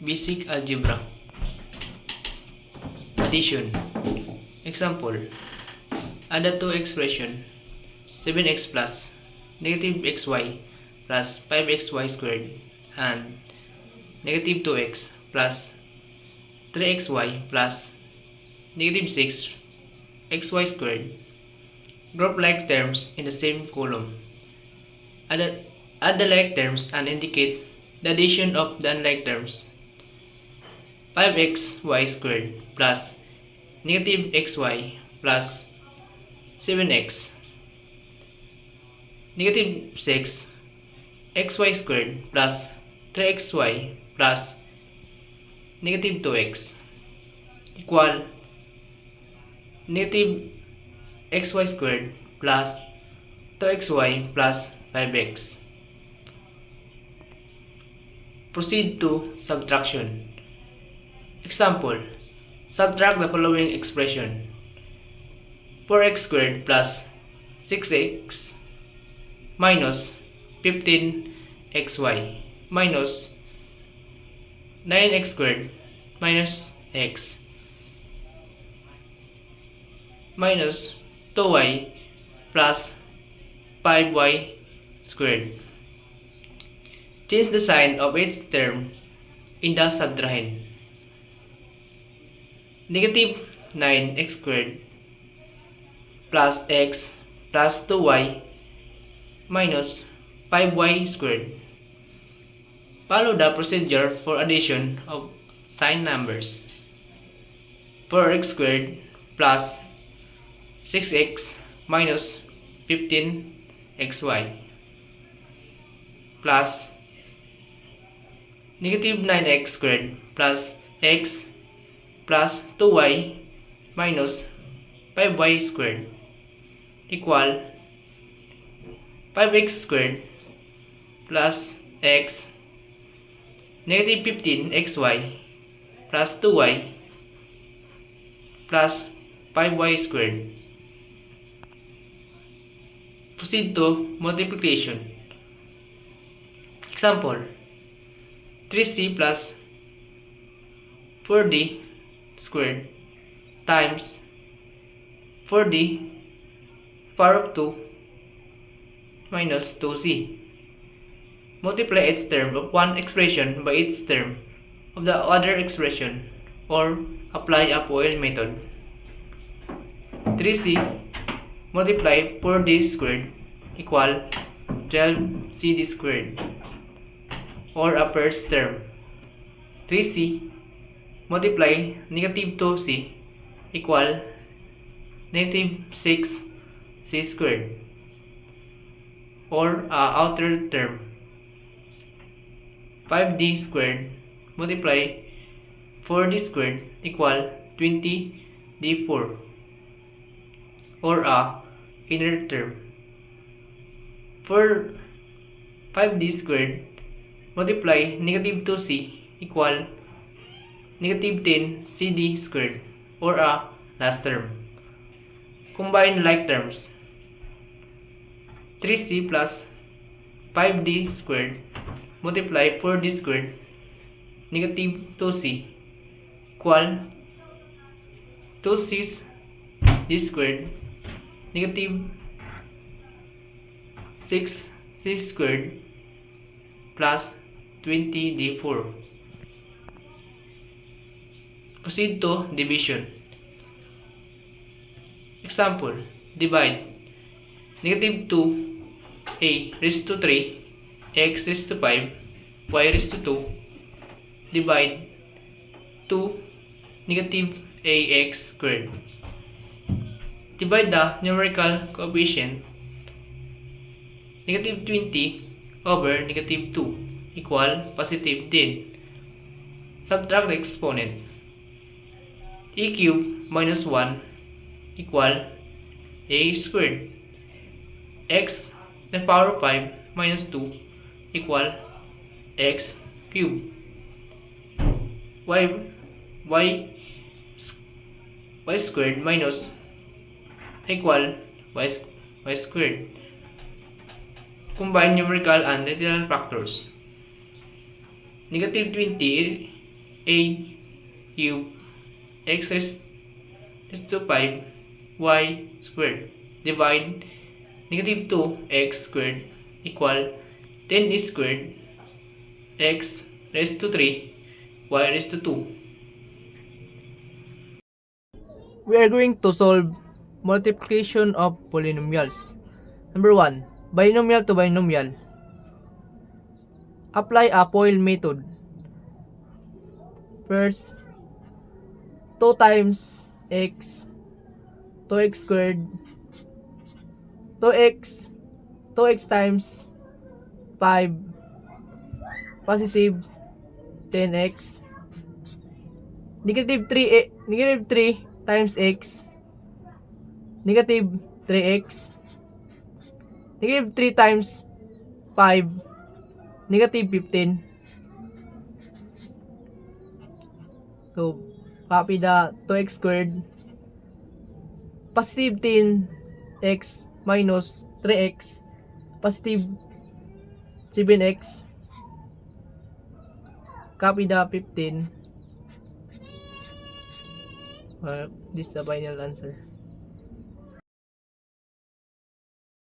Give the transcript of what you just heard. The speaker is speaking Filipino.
Basic algebra. Addition. Example. Add the two expression 7x plus negative xy plus 5xy squared and negative 2x plus 3xy plus negative 6xy squared. Group like terms in the same column. Add the like terms and indicate the addition of the unlike terms. 5xy squared plus negative xy plus 7x negative 6 xy squared plus 3xy plus negative 2x equal negative xy squared plus 2xy plus 5x. Proceed to subtraction. Example. Subtract the following expression. 4x squared plus 6x minus 15xy minus 9x squared minus x minus 2y plus 5y squared. Change the sign of each term in the subtrahend. Negative 9x squared plus x plus 2y minus 5y squared. Follow the procedure for addition of signed numbers. 4x squared plus 6x minus 15xy plus negative 9x squared plus x plus 2y minus 5y squared equal 5x squared plus x negative 15xy plus 2y plus 5y squared. Proceed to multiplication. Example. 3c plus 4d squared times 4d power of 2 minus 2c. Multiply its term of one expression by its term of the other expression or apply a FOIL method. 3c multiply 4d squared equal 12cd squared or a first term. 3c multiply negative 2c equal negative 6c squared or a outer term. 5d squared multiply 4d squared equal 20d4 or a inner term. For 5d squared multiply negative 2c equal negative 10cd squared or a last term. Combine like terms. 3c plus 5d squared multiply 4d squared negative 2c equal 2c squared negative 6c squared plus 20d4. Proceed to division. Example. Divide negative 2a raised to 3 x raised to 5 y raised to 2 divide 2 negative ax squared. Divide the numerical coefficient. Negative 20 over negative 2 equal positive 10. Subtract the exponent. A cubed minus 1 equal a squared. X to the power of 5 minus 2 equal x cubed. Y squared minus equal y squared. Combine numerical and literal factors. Negative 20 a cube x raised to 5 y squared. Divide negative 2x squared equal 10 squared x raised to 3 y raised to 2. We are going to solve multiplication of polynomials. Number 1. Binomial to binomial. Apply a FOIL method. First, 2 times x, 2x squared, 2x times 5, positive 10x, negative 3 times x, negative 3x, negative 3 times 5, negative 15. So, copy the 2x squared, positive 10x minus 3x, positive 7x, copy the 15. This is the final answer.